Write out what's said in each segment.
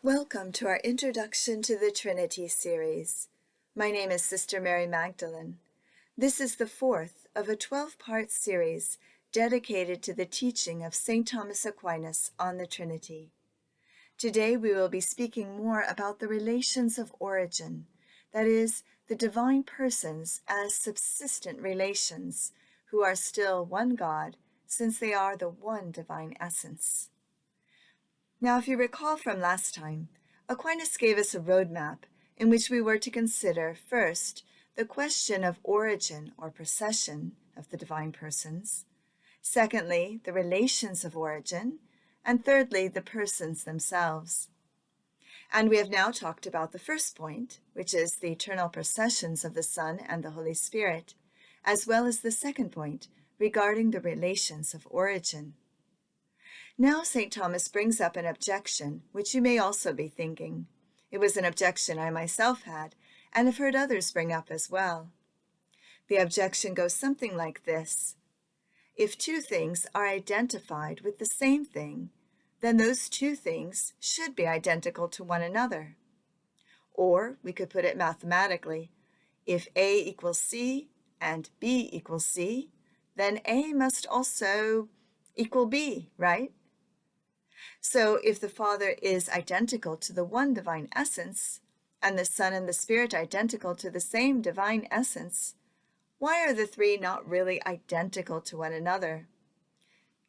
Welcome to our Introduction to the Trinity series. My name is Sister Mary Magdalene. This is the fourth of a 12-part series dedicated to the teaching of St. Thomas Aquinas on the Trinity. Today we will be speaking more about the relations of origin, that is, the divine persons as subsistent relations, who are still one God, since they are the one divine essence. Now, if you recall from last time, Aquinas gave us a roadmap in which we were to consider, first, the question of origin or procession of the divine persons, secondly, the relations of origin, and thirdly, the persons themselves. And we have now talked about the first point, which is the eternal processions of the Son and the Holy Spirit, as well as the second point regarding the relations of origin. Now St. Thomas brings up an objection, which you may also be thinking. It was an objection I myself had, and have heard others bring up as well. The objection goes something like this. If two things are identified with the same thing, then those two things should be identical to one another. Or we could put it mathematically. If A equals C and B equals C, then A must also equal B, right? So if the Father is identical to the one divine essence, and the Son and the Spirit identical to the same divine essence, why are the three not really identical to one another?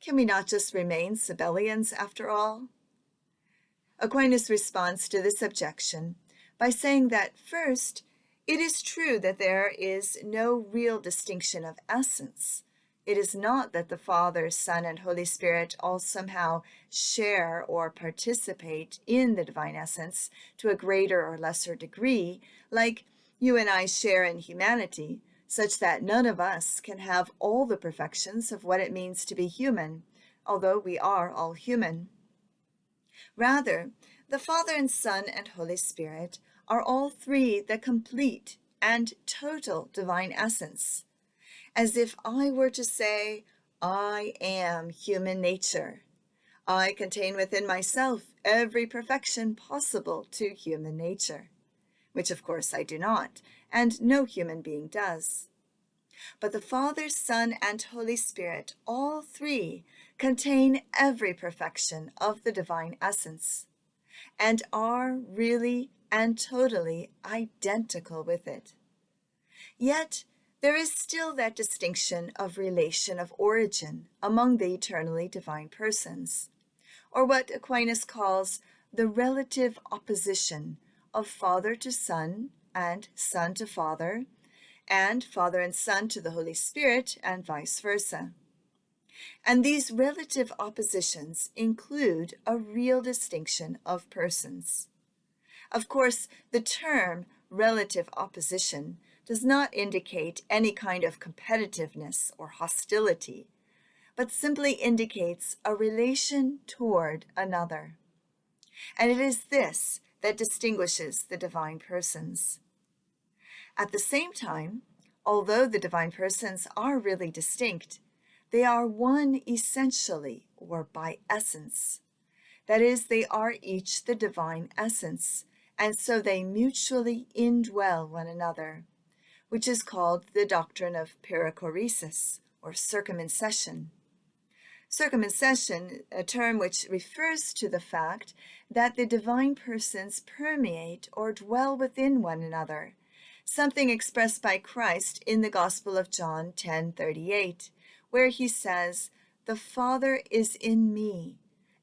Can we not just remain Sabellians after all? Aquinas responds to this objection by saying that, first, it is true that there is no real distinction of essence. It is not that the Father, Son, and Holy Spirit all somehow share or participate in the divine essence to a greater or lesser degree, like you and I share in humanity, such that none of us can have all the perfections of what it means to be human, although we are all human. Rather, the Father and Son and Holy Spirit are all three the complete and total divine essence. As if I were to say, I am human nature. I contain within myself every perfection possible to human nature, which of course I do not, and no human being does. But the Father, Son, and Holy Spirit, all three, contain every perfection of the divine essence, and are really and totally identical with it. Yet, there is still that distinction of relation of origin among the eternally divine persons, or what Aquinas calls the relative opposition of Father to Son and Son to Father, and Father and Son to the Holy Spirit, and vice versa. And these relative oppositions include a real distinction of persons. Of course, the term relative opposition does not indicate any kind of competitiveness or hostility, but simply indicates a relation toward another. And it is this that distinguishes the divine persons. At the same time, although the divine persons are really distinct, they are one essentially, or by essence. That is, they are each the divine essence, and so they mutually indwell one another, which is called the doctrine of perichoresis, or circumcision. Circumcision, a term which refers to the fact that the divine persons permeate or dwell within one another, something expressed by Christ in the Gospel of John 10:38, where he says, "The Father is in me,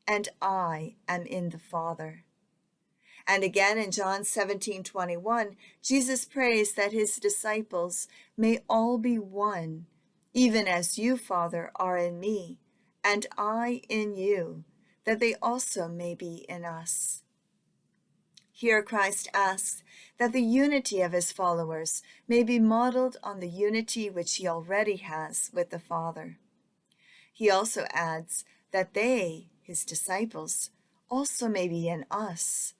and I am in the Father." And again in John 17:21, Jesus prays that his disciples may all be one, even as you, Father, are in me, and I in you, that they also may be in us. Here Christ asks that the unity of his followers may be modeled on the unity which he already has with the Father. He also adds that they, his disciples, also may be in us.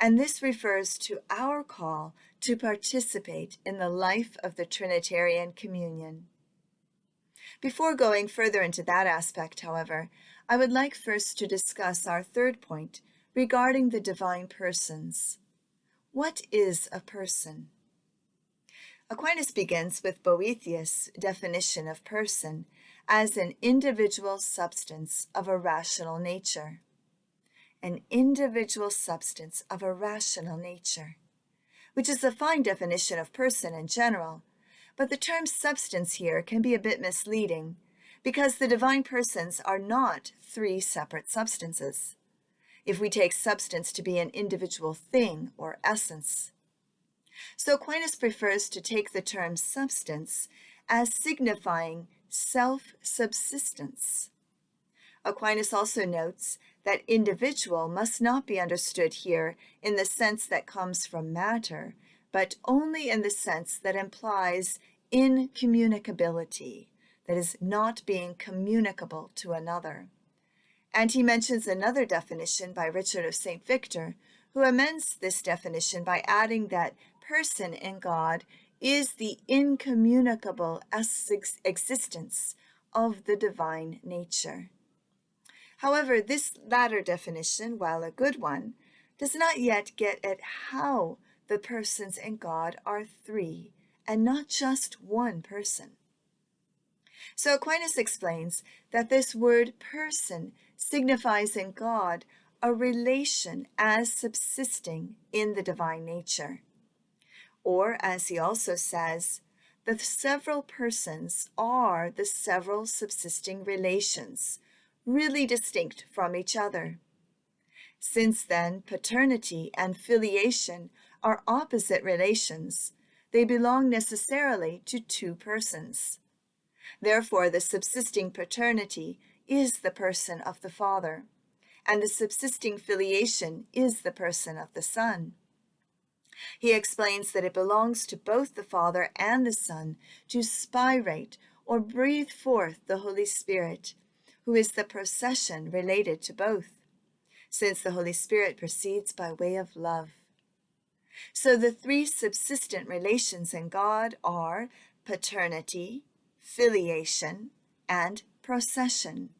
And this refers to our call to participate in the life of the Trinitarian communion. Before going further into that aspect, however, I would like first to discuss our third point regarding the divine persons. What is a person? Aquinas begins with Boethius' definition of person as an individual substance of a rational nature. An individual substance of a rational nature, which is a fine definition of person in general, but the term substance here can be a bit misleading because the divine persons are not three separate substances, if we take substance to be an individual thing or essence. So Aquinas prefers to take the term substance as signifying self-subsistence. Aquinas also notes that individual must not be understood here in the sense that comes from matter, but only in the sense that implies incommunicability, that is, not being communicable to another. And he mentions another definition by Richard of St. Victor, who amends this definition by adding that person in God is the incommunicable existence of the divine nature. However, this latter definition, while a good one, does not yet get at how the persons in God are three and not just one person. So Aquinas explains that this word person signifies in God a relation as subsisting in the divine nature. Or, as he also says, the several persons are the several subsisting relations, really distinct from each other. Since then, paternity and filiation are opposite relations, they belong necessarily to two persons. Therefore, the subsisting paternity is the person of the Father, and the subsisting filiation is the person of the Son. He explains that it belongs to both the Father and the Son to spirate or breathe forth the Holy Spirit, who is the procession related to both, since the Holy Spirit proceeds by way of love. So the three subsistent relations in God are paternity, filiation, and procession.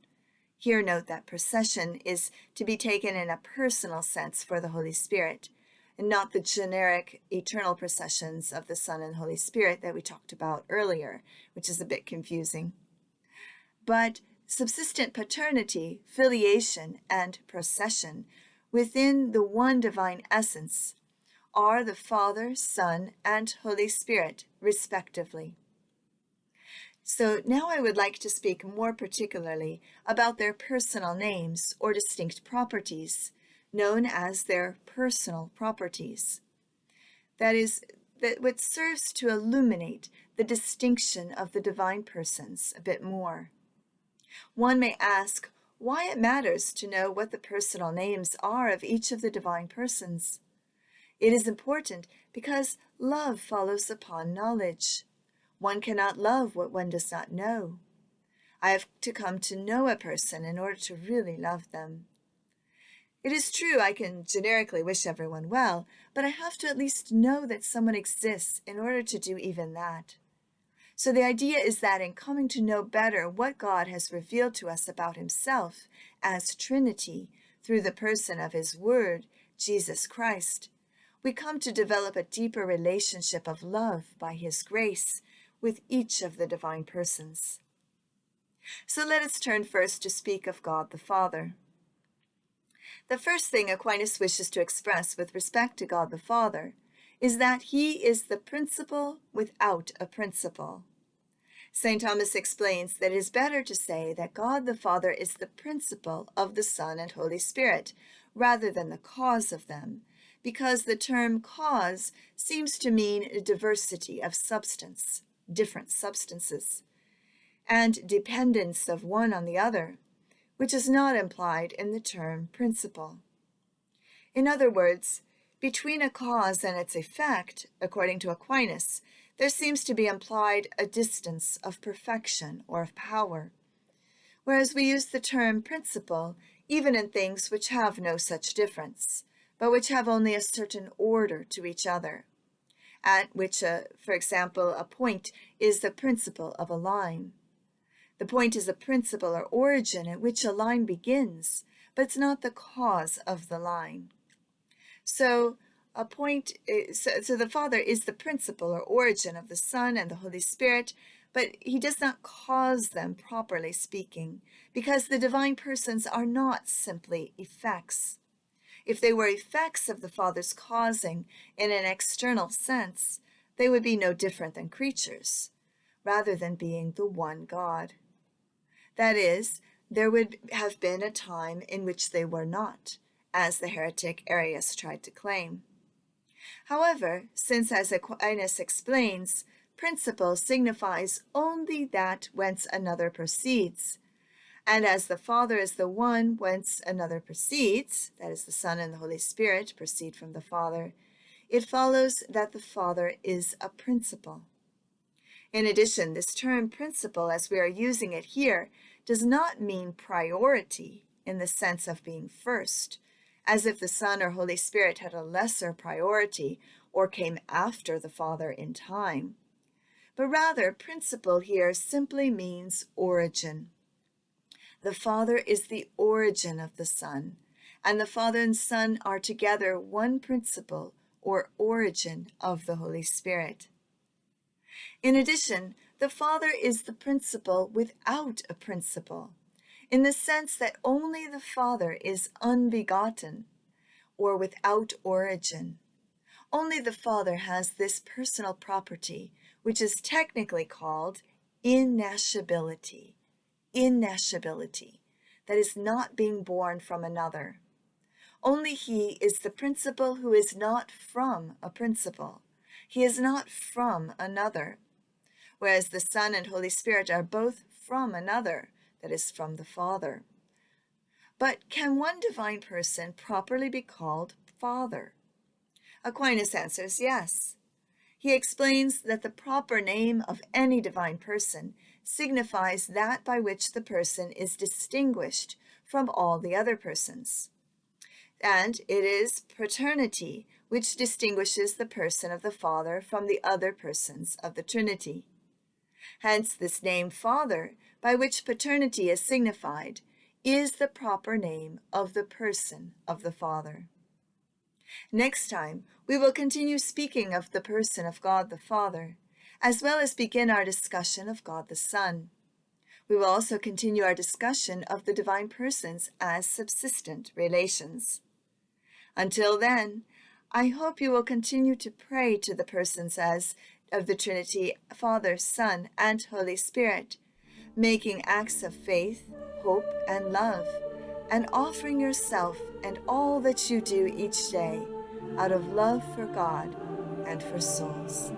Here note that procession is to be taken in a personal sense for the Holy Spirit, and not the generic eternal processions of the Son and Holy Spirit that we talked about earlier, which is a bit confusing. But subsistent paternity, filiation, and procession within the one divine essence are the Father, Son, and Holy Spirit, respectively. So now I would like to speak more particularly about their personal names or distinct properties, known as their personal properties. That is, that what serves to illuminate the distinction of the divine persons a bit more. One may ask why it matters to know what the personal names are of each of the divine persons. It is important because love follows upon knowledge. One cannot love what one does not know. I have to come to know a person in order to really love them. It is true I can generically wish everyone well, but I have to at least know that someone exists in order to do even that. So the idea is that in coming to know better what God has revealed to us about himself as Trinity through the person of his Word, Jesus Christ, we come to develop a deeper relationship of love by his grace with each of the divine persons. So let us turn first to speak of God the Father. The first thing Aquinas wishes to express with respect to God the Father is that he is the principle without a principle. St. Thomas explains that it is better to say that God the Father is the principle of the Son and Holy Spirit, rather than the cause of them, because the term cause seems to mean a diversity of substance, different substances, and dependence of one on the other, which is not implied in the term principle. In other words, between a cause and its effect, according to Aquinas, there seems to be implied a distance of perfection or of power, whereas we use the term principle even in things which have no such difference, but which have only a certain order to each other, at which, for example, a point is the principle of a line. The point is a principle or origin at which a line begins, but it's not the cause of the line. So the Father is the principle or origin of the Son and the Holy Spirit, but he does not cause them, properly speaking, because the divine persons are not simply effects. If they were effects of the Father's causing in an external sense, they would be no different than creatures, rather than being the one God. That is, there would have been a time in which they were not, as the heretic Arius tried to claim. However, since, as Aquinas explains, principle signifies only that whence another proceeds, and as the Father is the one whence another proceeds, that is, the Son and the Holy Spirit proceed from the Father, it follows that the Father is a principle. In addition, this term principle, as we are using it here, does not mean priority in the sense of being first, as if the Son or Holy Spirit had a lesser priority or came after the Father in time. But rather, principle here simply means origin. The Father is the origin of the Son, and the Father and Son are together one principle or origin of the Holy Spirit. In addition, the Father is the principle without a principle, in the sense that only the Father is unbegotten, or without origin. Only the Father has this personal property, which is technically called innashability. Innashability, that is not being born from another. Only he is the principle who is not from a principle. He is not from another, whereas the Son and Holy Spirit are both from another, that is, from the Father. But can one divine person properly be called Father? Aquinas answers yes. He explains that the proper name of any divine person signifies that by which the person is distinguished from all the other persons. And it is paternity which distinguishes the person of the Father from the other persons of the Trinity. Hence, this name Father, by which paternity is signified, is the proper name of the person of the Father. Next time, we will continue speaking of the person of God the Father, as well as begin our discussion of God the Son. We will also continue our discussion of the divine persons as subsistent relations. Until then, I hope you will continue to pray to the persons of the Trinity, Father, Son, and Holy Spirit, making acts of faith, hope, and love, and offering yourself and all that you do each day out of love for God and for souls.